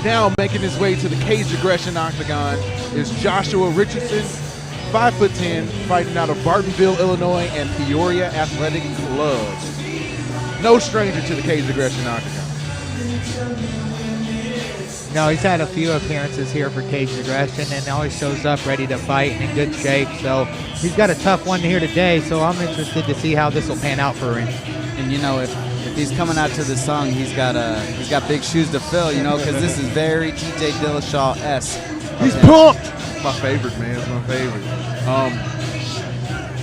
Now making his way to the Cage Aggression Octagon is Joshua Richardson, 5'10", fighting out of Bartonville, Illinois, and Peoria Athletic Club. No stranger to the Cage Aggression Octagon. No, he's had a few appearances here for Cage Aggression and always shows up ready to fight and in good shape. So he's got a tough one here today, so I'm interested to see how this will pan out for him. And you know, if he's coming out to this song, he's got big shoes to fill, you know, because this is very TJ Dillashaw-esque. He's pumped. My favorite, man. It's my favorite.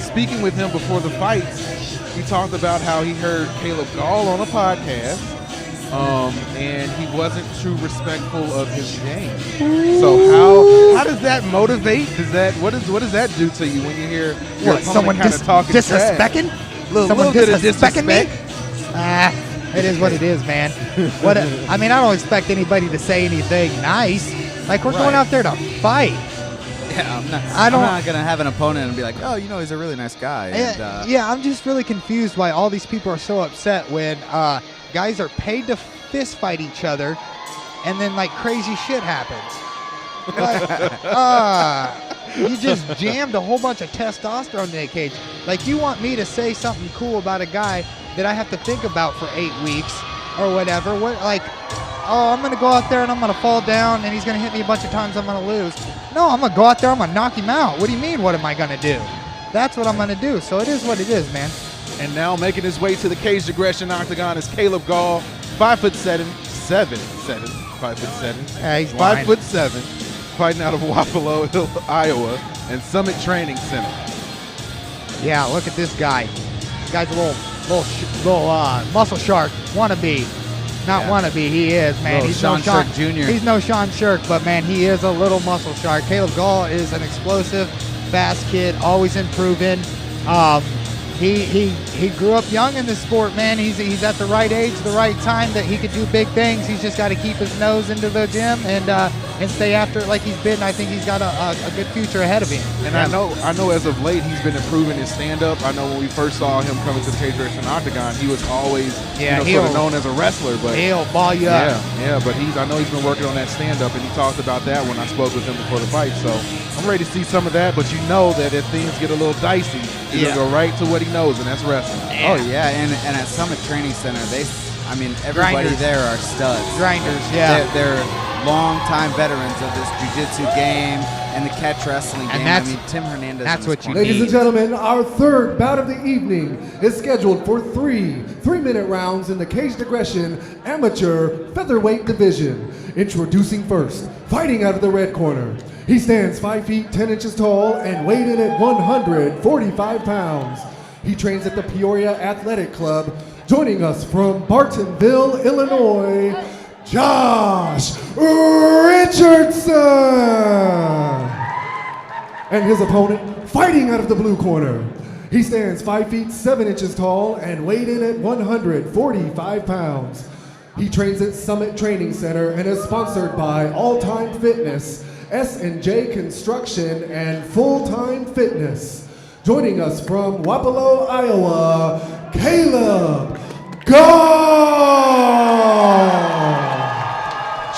Speaking with him before the fights, he talked about how he heard Caleb Gall on a podcast, and he wasn't too respectful of his game. So how does that motivate? What does that do to you when you hear your opponent kind of talking disrespecting? Someone disrespecting me? It is what it is, man. I mean, I don't expect anybody to say anything nice. Like, we're going out there to fight. Yeah, I'm not going to have an opponent and be like, oh, you know, he's a really nice guy. And, yeah, I'm just really confused why all these people are so upset when guys are paid to fist fight each other and then, like, crazy shit happens. You just jammed a whole bunch of testosterone in that cage. Like, you want me to say something cool about a guy that I have to think about for 8 weeks or whatever. Oh, I'm going to go out there and I'm going to fall down and he's going to hit me a bunch of times, I'm going to lose. No, I'm going to go out there, I'm going to knock him out. What do you mean, what am I going to do? That's what I'm going to do. So it is what it is, man. And now making his way to the Cage Aggression Octagon is Caleb Gall, 5'7", 5'7". Yeah, he's 5'7", fighting out of Wapello, Iowa, and Summit Training Center. Yeah, look at this guy. This guy's a little muscle shark wannabe. Not wannabe, he is, man. He's Sean Shirk Jr. He's no Sean Shirk, but, man, he is a little muscle shark. Caleb Gall is an explosive, fast kid, always improving. He grew up young in this sport, man. He's at the right age, the right time that he could do big things. He's just got to keep his nose into the gym and stay after it like he's been. I think he's got a good future ahead of him. And I know as of late he's been improving his stand-up. I know when we first saw him coming to the Cage Aggression Octagon, he was always sort of known as a wrestler, but he'll ball you up. Yeah, but I know he's been working on that stand-up, and he talked about that when I spoke with him before the fight. So I'm ready to see some of that, but you know that if things get a little dicey, he's gonna go right to what he knows, and that's wrestling. Yeah. Oh yeah, and at Summit Training Center, everybody there are studs. Grinders, yeah. They're long-time veterans of this jiu-jitsu game and the catch wrestling game. Tim Hernandez. That's what you need. Ladies and gentlemen, our third bout of the evening is scheduled for three-minute rounds in the Caged Aggression Amateur Featherweight Division. Introducing first, fighting out of the red corner. He stands 5 feet 10 inches tall and weighed in at 145 pounds. He trains at the Peoria Athletic Club. Joining us from Bartonville, Illinois, Josh Richardson. And his opponent, fighting out of the blue corner. He stands 5 feet 7 inches tall and weighed in at 145 pounds. He trains at Summit Training Center and is sponsored by All Time Fitness, S&J Construction, and Full Time Fitness. Joining us from Wapello, Iowa, Caleb Gall.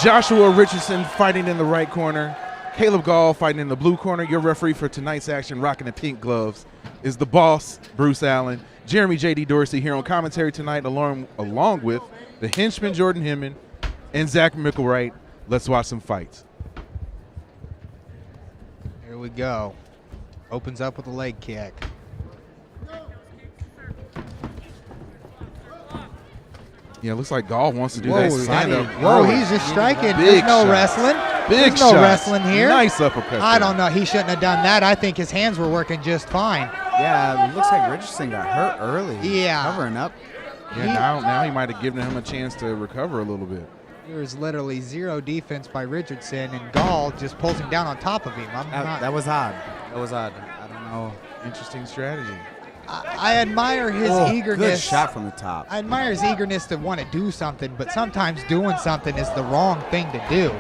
Joshua Richardson fighting in the right corner. Caleb Gall fighting in the blue corner. Your referee for tonight's action, rocking the pink gloves, is the boss, Bruce Allen. Jeremy J.D. Dorsey here on commentary tonight, along with the henchman, Jordan Hemman, and Zach Micklewright. Let's watch some fights. Here we go. Opens up with a leg kick. Yeah, it looks like Gall wants to do that stand-up. Whoa, he's just striking. There's no wrestling. There's no wrestling here. Nice uppercut. I don't know. He shouldn't have done that. I think his hands were working just fine. Yeah, it looks like Richardson got hurt early. Yeah. Covering up. Yeah, now he might have given him a chance to recover a little bit. There was literally zero defense by Richardson, and Gall just pulls him down on top of him. That was odd. That was odd. I don't know. Interesting strategy. I admire his eagerness. Good shot from the top. I admire his eagerness to want to do something, but sometimes doing something is the wrong thing to do.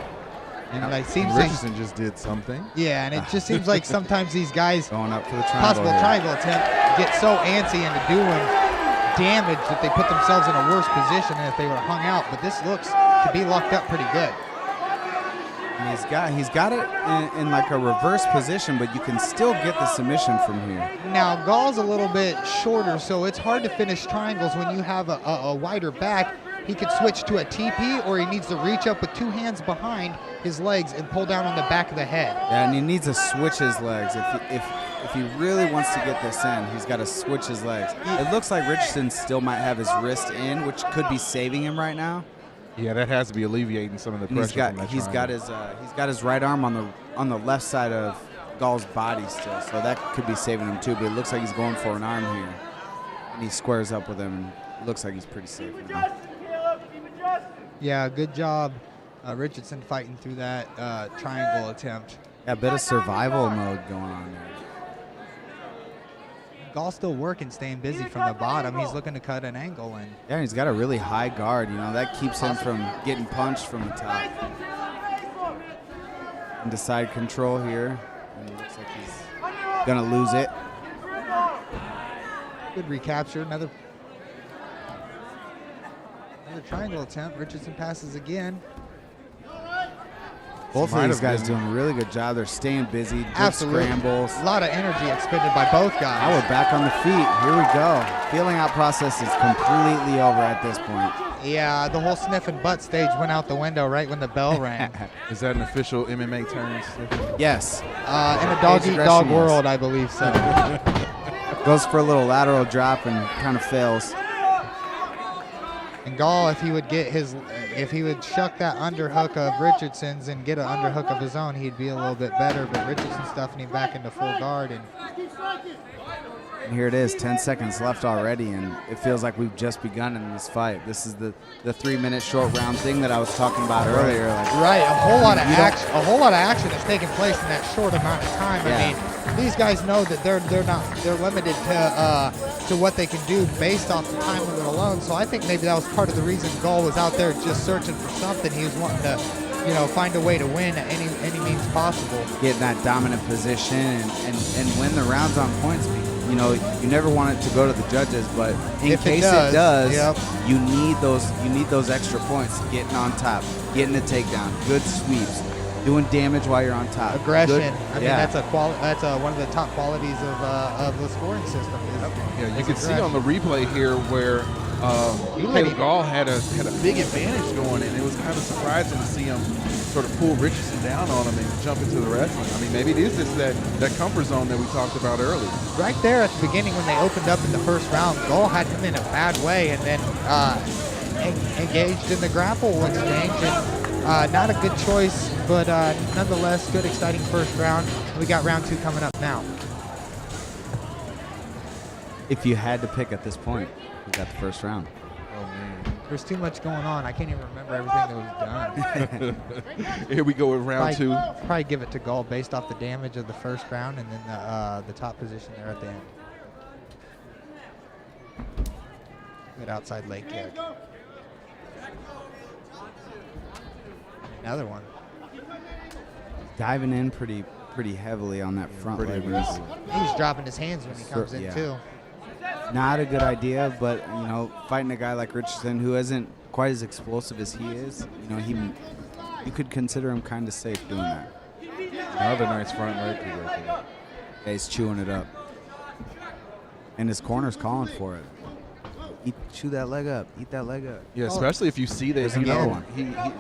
And it seems Richardson just did something. Yeah, and it just seems like sometimes these guys, going up for the possible triangle attempt, get so antsy into doing damage that they put themselves in a worse position than if they were hung out. But this looks to be locked up pretty good. And he's got it in like a reverse position, but you can still get the submission from here. Now, Gall's a little bit shorter, so it's hard to finish triangles when you have a wider back. He could switch to a TP, or he needs to reach up with 2 hands behind his legs and pull down on the back of the head. Yeah, and he needs to switch his legs. If he really wants to get this in, he's got to switch his legs. It looks like Richardson still might have his wrist in, which could be saving him right now. Yeah, that has to be alleviating some of the pressure. And he's got his right arm on the left side of Gall's body still, so that could be saving him too. But it looks like he's going for an arm here, and he squares up with him, and it looks like he's pretty safe now. Yeah, good job, Richardson, fighting through that triangle attempt. Yeah, a bit of survival mode going on there. Gall still working, staying busy from the bottom. He's looking to cut an angle in. Yeah, he's got a really high guard. You know, that keeps him from getting punched from the top. Into side control here. And it looks like he's gonna lose it. Good recapture. Another triangle attempt. Richardson passes again. Both of these guys doing a really good job. They're staying busy, good scrambles. A lot of energy expended by both guys. Now we're back on the feet. Here we go. Feeling out process is completely over at this point. Yeah, the whole sniffing butt stage went out the window right when the bell rang. Is that an official MMA term? Yes. In a dog-eat-dog world, I believe so. Goes for a little lateral drop and kind of fails. And Gall, if he would shuck that underhook of Richardson's and get an underhook of his own, he'd be a little bit better. But Richardson's stuffing him back into full guard. And here it is, 10 seconds left already, and it feels like we've just begun in this fight. This is the 3-minute short round thing that I was talking about earlier. Like, right, a whole lot of action is taking place in that short amount of time. Yeah. I mean, these guys know that they're limited to what they can do based off the time limit alone. So I think maybe that was part of the reason Gall was out there just searching for something. He was wanting to, find a way to win at any means possible. Get in that dominant position and win the rounds on points. You never want it to go to the judges, but in case it does, yep. you need those extra points. Getting on top, getting a takedown, good sweeps, doing damage while you're on top. Aggression. Good, I mean, that's one of the top qualities of the scoring system. Yeah, you can see on the replay here where Caleb Gall had a big advantage going, and it was kind of surprising to see him sort of pull Richardson down on him and jump into the wrestling. I mean, maybe it is just that comfort zone that we talked about earlier. Right there at the beginning when they opened up in the first round, Gall had him in a bad way and then engaged in the grapple exchange. And not a good choice, but nonetheless, good, exciting first round. We got round 2 coming up now. If you had to pick at this point, we got the first round. Oh, man. There's too much going on. I can't even remember everything that was done. Here we go with round 2. Probably give it to Gall based off the damage of the first round and then the top position there at the end. Good outside leg kick. Another one. Diving in pretty heavily on that front leg. He's dropping his hands when he comes in too. Not a good idea, but fighting a guy like Richardson who isn't quite as explosive as he is, you could consider him kind of safe doing that. Another nice front leg kick right there. Yeah, he's chewing it up, and his corner's calling for it. Chew that leg up. Eat that leg up. Yeah, especially if you see that another one.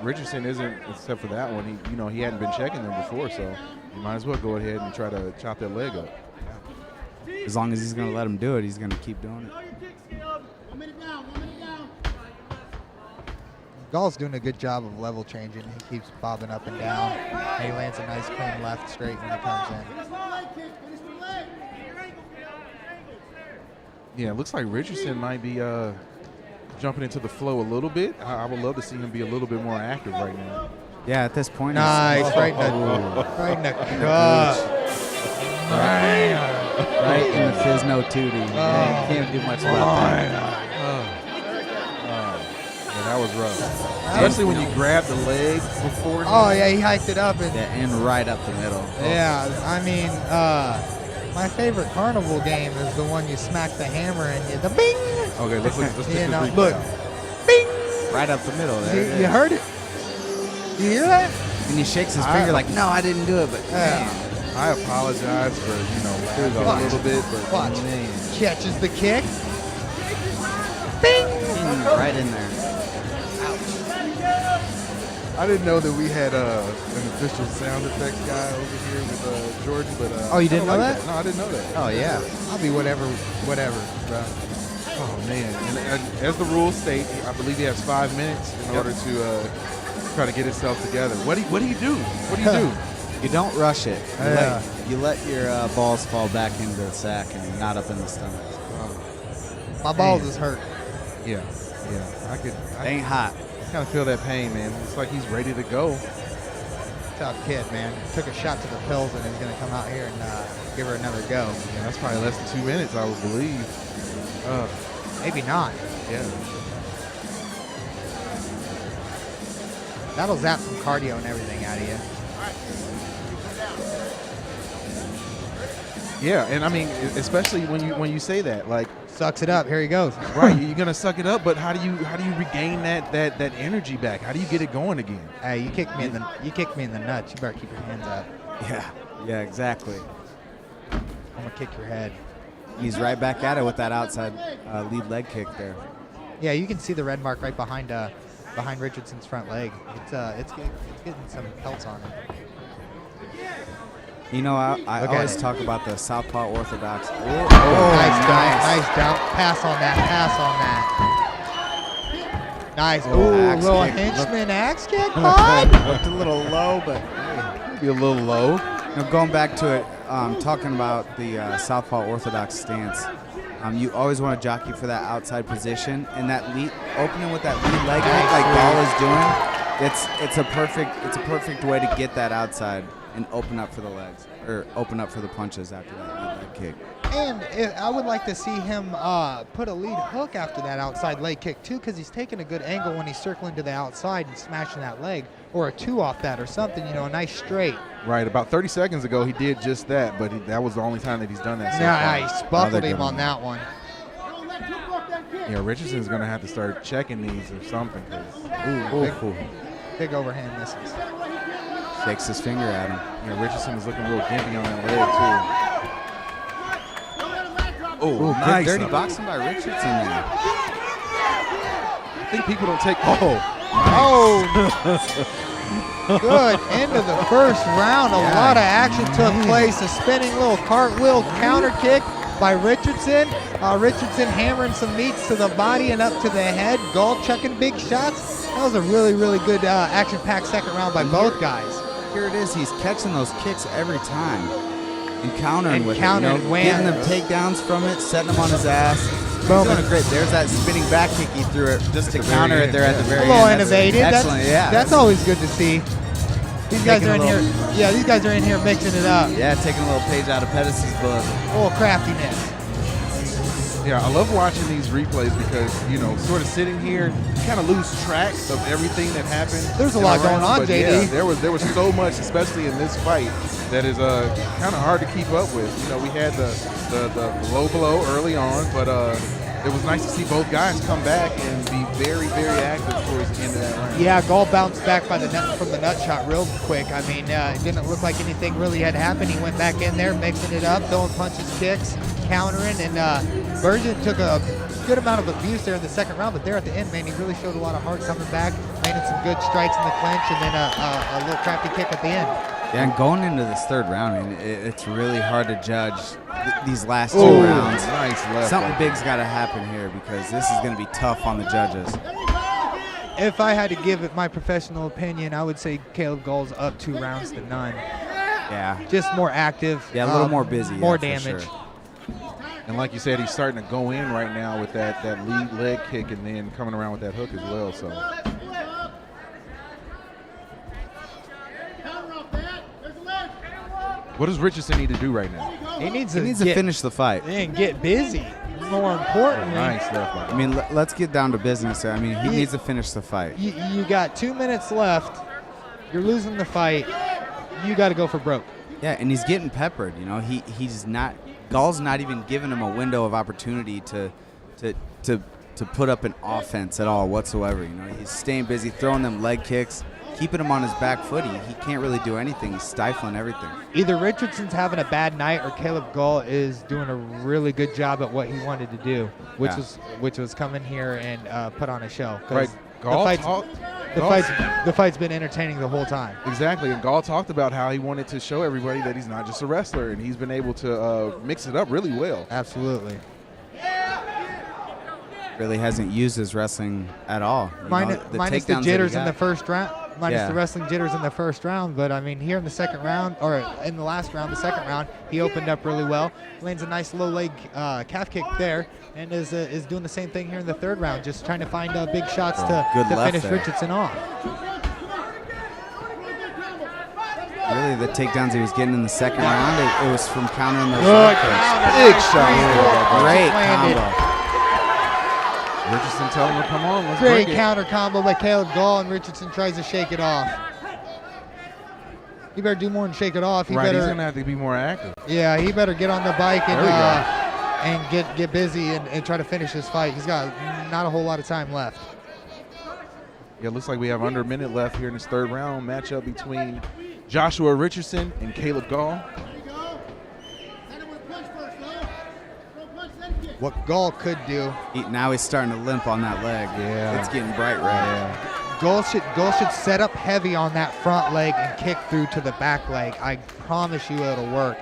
Richardson isn't, except for that one. He hadn't been checking them before, so you might as well go ahead and try to chop that leg up. As long as he's going to let him do it, he's going to keep doing it. Gall's doing a good job of level changing. He keeps bobbing up and down. And he lands a nice clean left straight when he comes in. Yeah, it looks like Richardson might be jumping into the flow a little bit. I would love to see him be a little bit more active right now. Yeah, at this point. Nice, right in the gut. Right in the Fizno Tootie. Yeah, you can't do much about that. Yeah, that was rough. Especially when you grab the leg before. Oh, yeah, he hiked it up. And right up the middle. Yeah, I mean, my favorite carnival game is the one you smack the hammer and you the bing. Okay, let's look, bing. Right up the middle there. You heard it? You hear that? And he shakes his finger like, no, I didn't do it, but man. I apologize for, laughing a little bit, but Watch. man. Catches the kick. Bing! Right in there. I didn't know that we had an official sound effects guy over here with Jordan, but Oh, you I didn't know like that? No, I didn't know that. Oh, yeah. I'll be whatever, bro. Oh man! And as the rules state, I believe he has 5 minutes in order to try to get himself together. What do you do? What do you do? You don't rush it. Yeah. You let your balls fall back into the sack and not up in the stomach. My balls is hurt. Yeah. It ain't hot. kind of feel that pain, man. It's like he's ready to go. Tough kid, man. Took a shot to the pills and he's going to come out here and give her another go. Yeah, that's probably less than 2 minutes, I would believe. Maybe not. Yeah. That'll zap some cardio and everything out of you. Yeah, and I mean, especially when you say that, like, Sucks it up. Here he goes. right, you're gonna suck it up, but how do you regain that energy back? How do you get it going again? Hey, you kicked me in the nuts. You better keep your hands up. Yeah, exactly. I'm gonna kick your head. He's right back at it with that outside lead leg kick there. Yeah, you can see the red mark right behind Richardson's front leg. It's getting some pelts on it. You know, I Look always at it. talk about the southpaw orthodox. Nice dump. Pass on that. Nice. Little Ooh, axe little kick. henchman axe kick, bud. Looked a little low, but Be a little low. going back to it, talking about the southpaw orthodox stance. You always want to jockey for that outside position, and that lead opening with that lead leg kick like Gall is doing. It's a perfect way to get that outside and open up for the legs, or open up for the punches after that lead leg kick. And I would like to see him put a lead hook after that outside leg kick too, because he's taking a good angle when he's circling to the outside and smashing that leg, or a two off that or something, a nice straight. Right, about 30 seconds ago, he did just that, but that was the only time that he's done that so far. Nice. Buckled him on that one. Yeah, Richardson's going to have to start checking these or something. Big overhand misses. Shakes his finger at him. Yeah, Richardson is looking real gimpy on that leg, too. Oh, Good nice. dirty boxing by Richardson there. I think people don't take. Oh, good. End of the first round. A lot of action took place. A spinning little cartwheel counter kick by Richardson. Richardson hammering some meats to the body and up to the head. Gall chucking big shots. That was a really, really good action-packed second round by both guys. Here it is. He's catching those kicks every time and countering with it. Countering, Getting them takedowns from it, setting them on his ass. Boom. He's doing a great. There's that spinning back kick he threw it just to counter it there at the A very little end. That's innovative. excellent. That's always good to see. These guys Taking are in a here. little- Yeah, these guys are in here mixing it up. Yeah, taking a little page out of Pettis' book. A little craftiness. Yeah, I love watching these replays because, sort of sitting here, you kind of lose track of everything that happened. There's a in lot the going rounds, on, but JD. Yeah, there was so much, especially in this fight, that is kind of hard to keep up with. We had the low blow early on, but it was nice to see both guys come back and be very, very active towards the end of that round. Yeah, Gall bounced back from the nut shot real quick. I mean, it didn't look like anything really had happened. He went back in there, mixing it up, throwing punches, kicks, countering, and Virgin took a good amount of abuse there in the second round, but there at the end, man, he really showed a lot of heart coming back, landed some good strikes in the clinch, and then a little crafty kick at the end. Yeah, and going into this third round, it's really hard to judge these last two rounds. Nice left. Something big's got to happen here because this is going to be tough on the judges. If I had to give it my professional opinion, I would say Caleb Gall's up 2 rounds to none. Yeah. Just more active. Yeah, a little more busy. More yeah, for damage. sure. And like you said, he's starting to go in right now with that lead leg kick and then coming around with that hook as well. So. What does Richardson need to do right now? He needs He needs to finish the fight. and get busy. More importantly, Nice left by I mean, let's get down to business there. I mean, he He- needs to finish the fight. you got 2 minutes left. You're losing the fight. You got to go for broke. Yeah, and he's getting peppered. He's not. Gall's not even giving him a window of opportunity to put up an offense at all whatsoever. He's staying busy, throwing them leg kicks, keeping him on his back foot. He can't really do anything. He's stifling everything. Either Richardson's having a bad night or Caleb Gall is doing a really good job at what he wanted to do, which was come in here and put on a show. Right. The fight's been entertaining the whole time. Exactly, and Gall talked about how he wanted to show everybody that he's not just a wrestler, and he's been able to mix it up really well. Absolutely. Really hasn't used his wrestling at all. Minus the jitters in the first round. Yeah. The wrestling jitters in the first round, but I mean here in the second round, or in the last round, the second round, he opened up really well. Lands a nice low leg calf kick there, and is doing the same thing here in the third round, just trying to find big shots to finish there. Richardson off. Really, the takedowns he was getting in the second round, it was from countering those Good shot Big shot. Great combo. Richardson telling him to come on, let's Great bring it. counter combo by Caleb Gall, and Richardson tries to shake it off. He better do more than shake it off. Right, he's gonna have to be more active. Yeah, he better get on the bike There we and get busy and try to finish this fight. He's got not a whole lot of time left. Yeah, it looks like we have under a minute left here in this third round matchup between Joshua Richardson and Caleb Gall. What Gall could do. Now he's starting to limp on that leg. Yeah. It's getting bright red. Yeah. Gall should set up heavy on that front leg and kick through to the back leg. I promise you it'll work.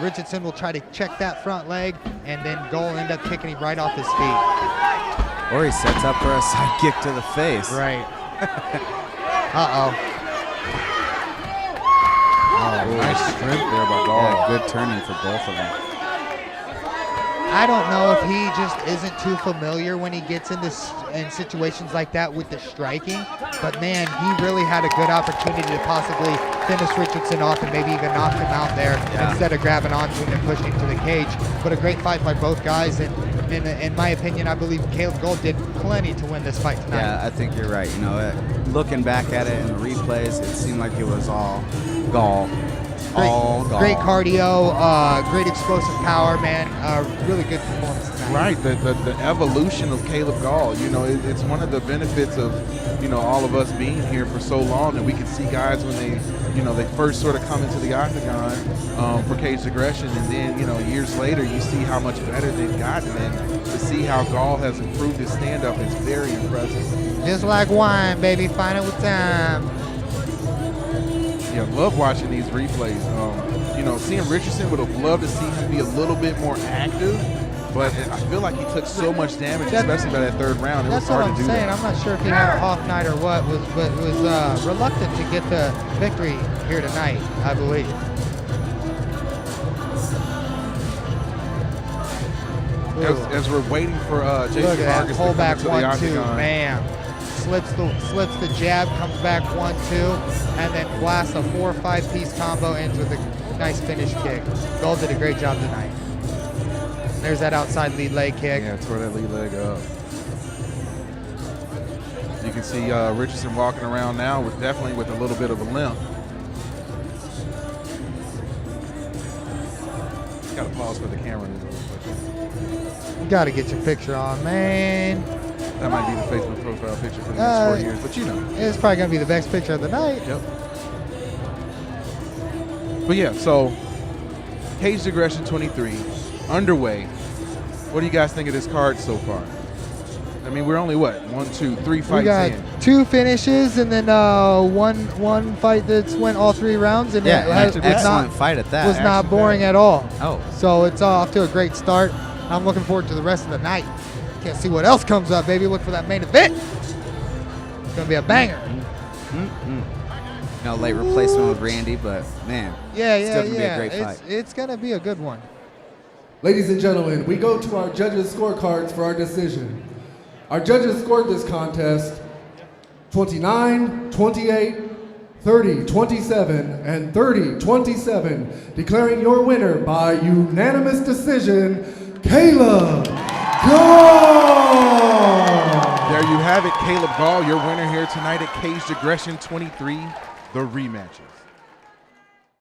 Richardson will try to check that front leg, and then Gall will end up kicking him right off his feet. Or he sets up for a side kick to the face. Right. Uh-oh. Oh, nice strength there by Gall. Yeah, good turning for both of them. I don't know if he just isn't too familiar when he gets in situations like that with the striking, but man, he really had a good opportunity to possibly finish Richardson off and maybe even knock him out there instead of grabbing onto him and pushing him to the cage. But a great fight by both guys, and in my opinion, I believe Caleb Gall did plenty to win this fight tonight. Yeah, I think you're right. You know, looking back at it in the replays, it seemed like it was all Gall. Great cardio, great explosive power, man. Really good performance tonight. Right, the evolution of Caleb Gall. You know, it's one of the benefits of, you know, all of us being here for so long, and we can see guys when they first sort of come into the octagon for caged aggression, and then, you know, years later you see how much better they've gotten, and to see how Gall has improved his stand-up is very impressive. Just like wine, baby. Find it with time. Yeah, love watching these replays. You know, seeing Richardson, would have loved to see him be a little bit more active, but I feel like he took so much damage, especially by that third round. It was That's what hard I'm to do saying. that. I'm not sure if he had an off night or what, but was reluctant to get the victory here tonight, I believe. As we're waiting for Jason Look at that Vargas to come pullback into the 1-2, octagon. man. Slits the jab, comes back 1-2, and then blasts a 4 or 5 piece combo, ends with a nice finish kick. Gall did a great job tonight. There's that outside lead leg kick. Yeah, tore that lead leg up. You can see Richardson walking around now definitely with a little bit of a limp. Got to pause for the camera. You got to get your picture on, man. That might be the Facebook profile picture for the next 4 years, but you know. It's probably going to be the best picture of the night. Yep. But yeah, so Caged Aggression 23 underway. What do you guys think of this card so far? I mean, we're only, 1, 2, 3 fights we got in. 2 finishes and then one fight that's went all 3 rounds. And excellent fight at that. Was not boring at all. Oh. So it's off to a great start. I'm looking forward to the rest of the night. Can't see what else comes up, baby. Look for that main event. It's going to be a banger. You know, late replacement with Randy, but man, it's still going to be a great fight. It's going to be a good one. Ladies and gentlemen, we go to our judges' scorecards for our decision. Our judges scored this contest 29-28, 30-27, and 30-27, declaring your winner by unanimous decision, Caleb Gall! There you have it, Caleb Gall, your winner here tonight at Caged Aggression 23, the rematches.